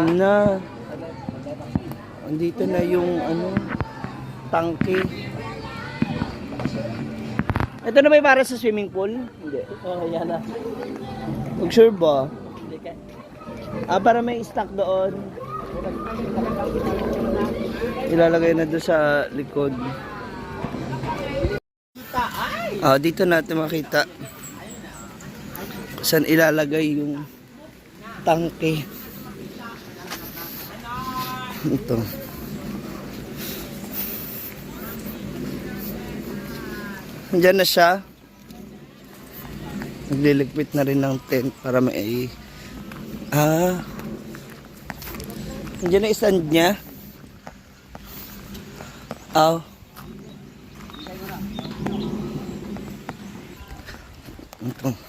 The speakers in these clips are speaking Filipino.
na. Andito na yung ano, tangke. Ito na ba yung para sa swimming pool? Hindi. Oh, yan na. Sure ba? Hindi ka. Para may stock doon. Ilalagay na doon sa likod. Dito natin makita saan ilalagay yung tangke. Ito. Diyan na siya. Nagliligpit na rin ng tent para may diyan na stand niya. Ito.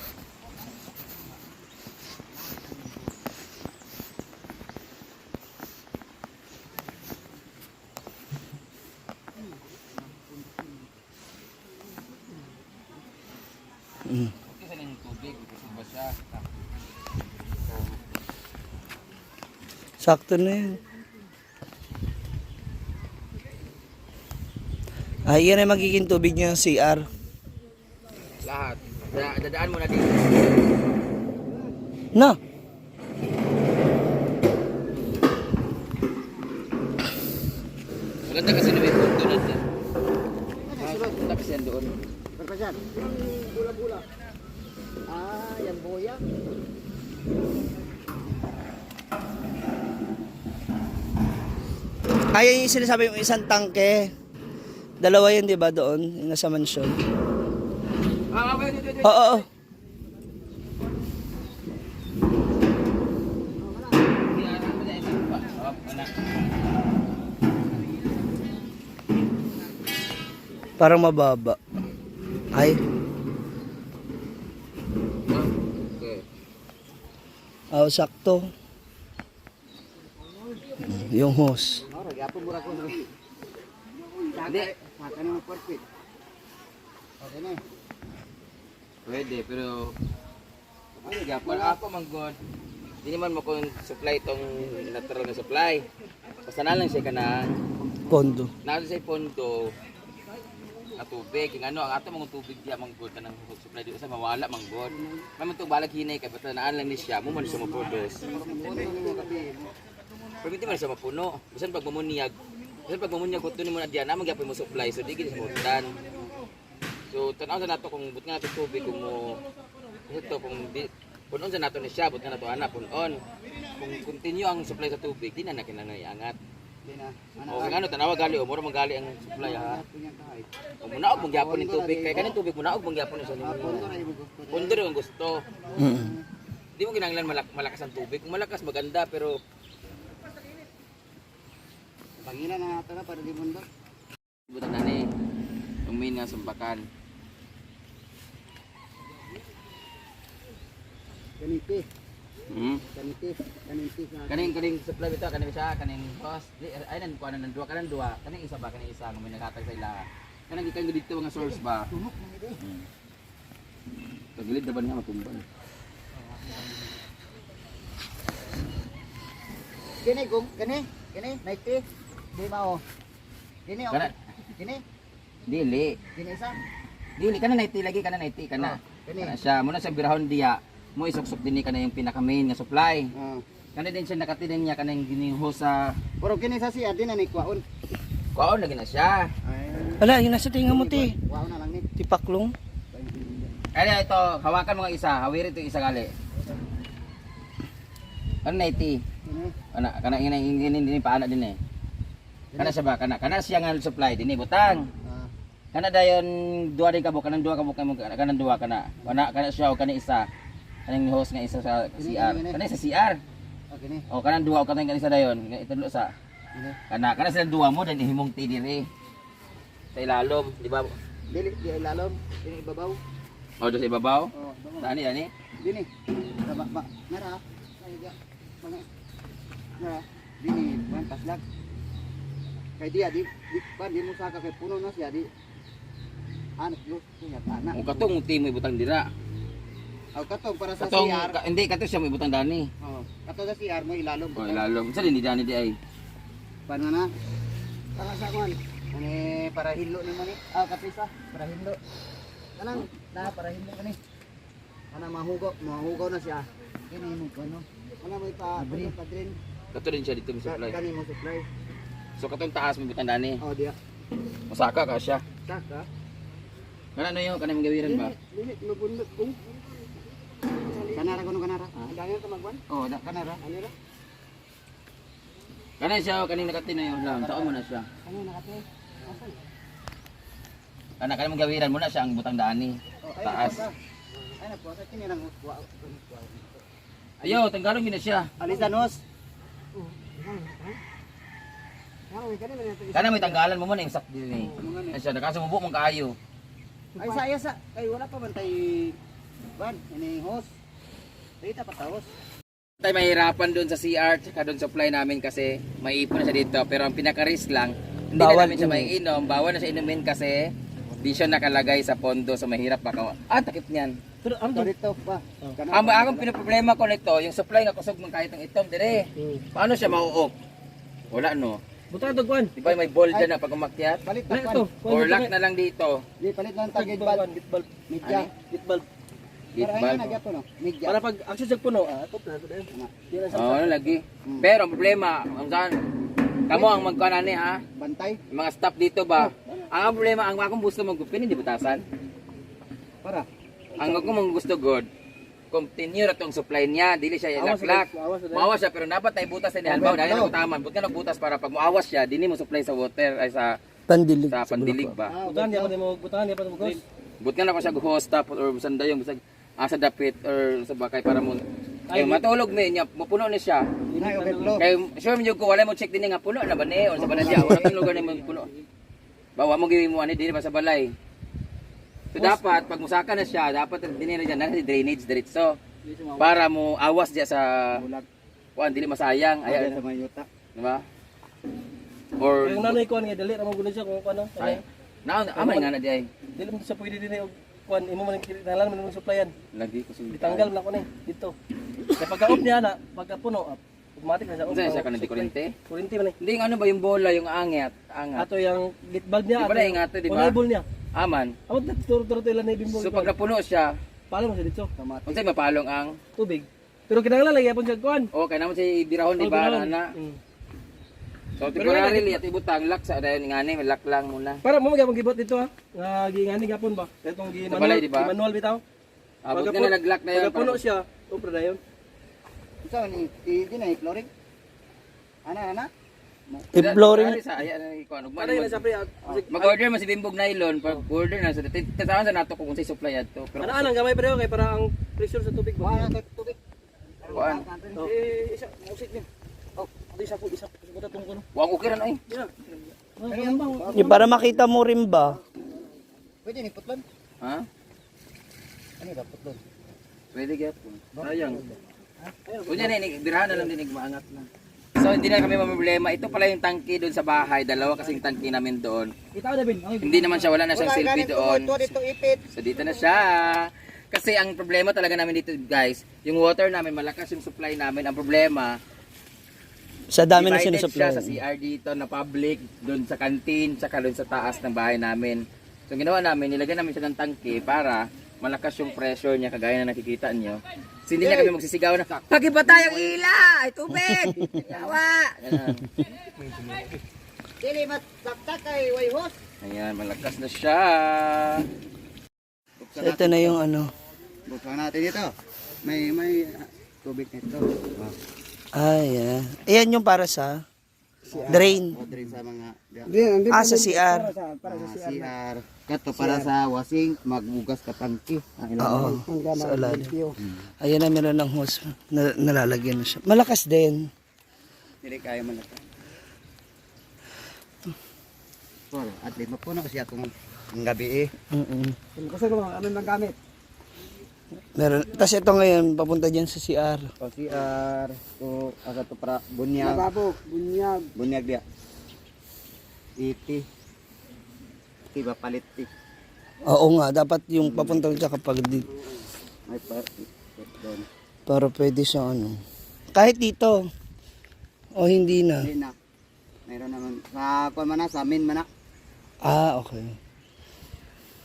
Sakto na yan. Yan ay magiging tubig niya ng CR. Lahat. Dadaan mo na dito. Na. Maganda kasi na may punto na dyan. Maganda kasi yan doon. Berpasan. Bola-bola. Yan boya. Yan yung sinasabi yung isang tangke. Dalawa yan, di ba, doon? Yung nasa mansyon. Oo. Parang mababa. Ay. Sakto. Yung hose. Apa murah ko. Hindi. Makan mo perfect. Okay na. Pwede, pero ako manggod. Hindi naman mo kung supply itong natural na supply. Basta na lang siya ka na Pondo. natin sa pondo na tubig. Yung ano, ang ato mga tubig diya manggod na ng supply dito sa mawala manggod. May man ito balag hinay kay basta naan lang ni siya. Mo man siya maproduce. Pero hindi man siya mapuno. Bisan pag mamunyag. Bisan pag mamunyag, kutunin mo na diyan. Namang gyapon mo supply. So, di gini siya mabutan. So, tanaw sa nato kung but nga nato tubig kung mo ito kung punon sa nato ni siya, but nga nato anak punon. Kung continue ang supply sa tubig, di na nakinanay angat. O kung ano tanawa gali o mura magali ang supply ha. Kung munaog mong gyapon ng tubig kay kaning tubig munaog mong gyapon sa nimo. Pundo rin ang gusto. Di mo kinahanglan malakas ang tubig. Kung malakas maganda pero Pangilan na nato na para di mundo. butan na ni yung main nga sumbakan. Kaniti. Hmm. Kaniti na. Kaning supply bitaw kaning isa kaning boss. Di ay nan kuan nan duwa kaning duwa. Kaning isa ba kaning isa nga may naghatag sa ila. Kanang gikan dito nga source ba. Tagilid daban nga matumban. Kini gum, kini, naiti. Di mao. Kini o. Kana Kini, dili. kini isa. Dili kana naiti lagi kana naiti kana. Kini. Kana siya muna sa birahon diya. Mo isuksok dinhi kana yung pinaka main nga supply. Kana din siya nakatinin niya kanang giniho sa Pero kini sa siya din na ni kwaon. kuaon lagi na siya. Wala, yung nasa tinga mo, ti. Kwaon na lang ni. Tipaklong. Kaya ito, hawakan mo nga isa, hawiri ito isa gali. Ano naiti? Kini. Kana ini paana din eh. Kana siya ba? Kana siya nga supply din eh, butang. Kana dayon duwa din kabuk kanang duwa kabuk kanang duwa kana. Kana siya o kana isa. Kanang host nga isa sa CR. Kana sa CR. Kini. O kanang duwa o kanang isa dayon. Ito sa Kini. kana sila duwa mo dan ihimong ti diri. Sa ilalom, di ba? Dili di ilalom, dili ibabaw. O do sa ibabaw. Oh, bango. Ani. Dini. Nara. Ay, mga. Nara. Dini, pantas lag. Kay dia di mo saka kay puno na siya di. Anak lu, siya anak. O katong ti mo ibutang dira. Aw katong para sa Katong, CR. hindi, kato siya may butang dani. Oh, katong sa CR mo ilalom. O, ilalom. Sa din ni dani di ay. Paano na? Para sa kuan. Ani para hilo ni mo ni. Ah, kapisa para hilo. Kanang na para hilo kani. Ana mahugaw na siya. Kani mo kuno. Ana may padrin. Kato din siya dito may supply. Kani mo supply. So katong taas may butang dani. Oh, dia. Masaka ka siya. Saka. Kana ano yung kanang gawiran ba? Dili mabundot kung. Kanara kuno kanara. Dangan ka magwan? Oh, Kanara. Ano ra? kana siya kaning nakatino yung lang. Taon mo na siya. Ano nakate? Asan? Kana kanang gawiran mo na siya ang butang dani. Taas. Ay na po, sa kinirang kuha. Ayo, tanggalon gina siya. Alisanos. Kana may tanggalan mo man yung sak din eh. Ay siya nakasumubo mong kaayo. Ay sa ay wala pa man tay ban ini host. Dito pa taos. Tayo mahirapan doon sa CR tsaka doon sa supply namin kasi may ipon na siya dito pero ang pinaka-risk lang hindi na Bawal namin siya maiinom, bawal na siya inumin kasi di siya nakalagay sa pondo so mahirap baka takip niyan. Pero ang dito pa. Ang akong pinoproblema ko nito, yung supply nga kusog man kahit ng itom dire. Paano siya mauok? Wala no. Butang dagwan. Di ba may bowl dyan na pag umakyat? Palit Ay, na ito. Or lock na lang dito. Di palit lang tag gate bulb. Media. Git bulb. Gate Para bulb. nga nagyato no. Media. Para pag access sa puno, top na ito din. Di na sa Oo, ano lagi. Pero ang problema, ang saan? Kamo ang magkanani ha? Bantay Yung mga staff dito ba? Ang problema, ang akong gusto magupin, hindi butasan. para. Ang ako mong gusto good, continue na tong supply niya, dili siya ilaklak. Maawas siya pero dapat tay butas ni halbaw dahil ako taman. But ka nagbutas para pag muawas siya, dili mo supply sa water ay sa Pandilig. pandilig ba. Butangan niya pa mo, butangan niya pa mo ghost. But ka na ko siya host tapos or sanda yung bisag asa dapit or sa bakay para mo ay matulog me niya mapuno ni siya. Ay overflow. Kay sure mo ko wala mo check din nga puno na ba ni or sa balay wala may lugar ni mo puno. Bawa mo giwi mo ani dili ba sa balay. So dapat pag musaka na siya, dapat dinira diyan na si drainage diretso para mo awas diya sa Bulag. kuan dili masayang Ay ay sa mayuta. di ba? Or Yung nanay ko nga dali ra mo gulo siya kung ano. ay amay nga na di ay Dili mo sa pwede din og kuan imo man kinalan man supplyan. lagi ko sa Ditanggal na ko ni dito. Kaya pagka-off niya na, pagka puno, automatic na siya off. Unsa siya kanang di kuryente? Kuryente man eh. Hindi yung ano ba yung bola, yung angat. Ato yung gate bulb niya. Di ba na yung ato, di ba? Enable niya. Aman. Amot na turo ilan na ibimbol. So pag napuno siya, Palo mo siya dito. unsay mapalong ang Tubig. Pero kinahanglan lagi apon siya kuan. kay naman siya ibirahon di ba ana. So temporarily at ibutang lock sa dayon ngani, lock lang muna. Para mo magyapon gibot dito ha. Nga giingani gapon ba? Katong gi Sa balay, di ba? manual bitaw. Abot na nag-lock na yun. Pagka puno siya, upra na yun. Unsa ni di na flooring? Ana. I-flooring. Sa ayan na ikuan. Para yun sa pre. Mag-order mo si Bimbog Nylon, pag order na sa tatawan sa nato kung unsay supply adto. Pero Ano gamay pre kay para ang pressure sa tubig ba? Wala kay tubig. kuan, Isa, musik din. Oh, isa po buta tong kuno. wag okay ra na ay. Yung para makita mo rin ba? Pwede ni putlon. Ha? Ano ba putlon? Pwede gyapon. Sayang. Unya na ni birahan na lang dinig maangat na. So hindi na kami problema. Ito pala yung tangke doon sa bahay, dalawa kasing tangke namin doon. Itaw na bin. Hindi naman siya, wala na siyang selfie doon. Dito ipit. So dito na siya. Kasi ang problema talaga namin dito guys, yung water namin, malakas yung supply namin. Ang problema, Sa dami na divided siya sa sinusupply. CR dito na public, doon sa kantin, tsaka doon sa taas ng bahay namin. So ginawa namin, nilagyan namin siya ng tangke para malakas yung pressure niya kagaya na nakikita nyo. So hindi na kami magsisigaw na, pagiba tayong ila! Ay tubig! Yawa! Ganun. Dili matsaktak kay way host. Ayan, malakas na siya. So, ito na yung ano. Buksan natin ito. May tubig nito. Ayan. Ayan yung para sa drain. O drain sa mga Sa CR. CR. Kato para sa washing, magbugas ka tangki. Oo. Sa alalim. Ayan na meron ng hose. Nalalagyan na siya. Malakas din. Dili kaya man ito. At lima po na kasi atong ang gabi eh. Kasi ano nang gamit? Meron. Tapos ito ngayon, papunta dyan sa CR. O CR. So, asa to para bunyag. Lababo, bunyag. Bunyag dia. Iti. Iti ba palit ti. Oo nga, dapat yung papunta dyan kapag di. May doon. Para pwede siyang ano. Kahit dito. O hindi na. Hindi na. Meron naman. Sa kuwan man na, sa amin man na. Ah, okay.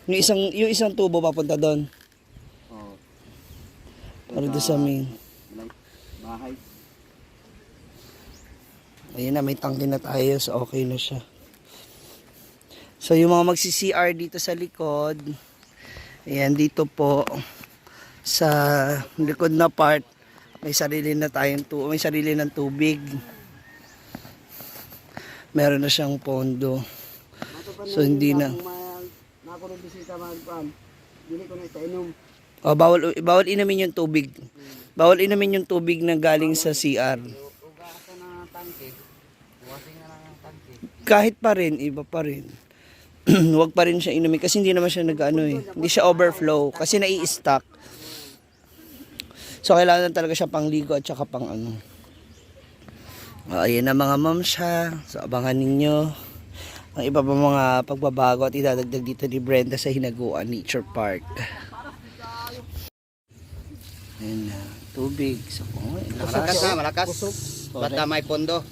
Yung isang tubo papunta doon. Oo. Para doon sa main. Bahay. Ayun na, may tangke na tayo. So, okay na siya. So, yung mga magsi-CR dito sa likod. Ayan, dito po. Sa likod na part. May sarili na tayong may sarili ng tubig. Meron na siyang pondo. So, hindi na. Nako ng bisita magpan. Dili ko na inom. Oh, bawal inumin yung tubig. Bawal inumin yung tubig na galing sa CR. Ugasan na tangke. Washing na lang ang tangke. Kahit pa rin, iba pa rin. Huwag pa rin siya inumin kasi hindi naman siya nag-ano eh. Hindi siya overflow kasi nai-stack. So, kailangan talaga siya pangligo at saka pang ano. Ayan na mga ma'am siya. So, abangan ninyo ang iba pa mga pagbabago at idadagdag dito ni Brenda sa Hinaguan Nature Park. Ayan na, tubig. So, Malakas na, malakas. Basta may pondo.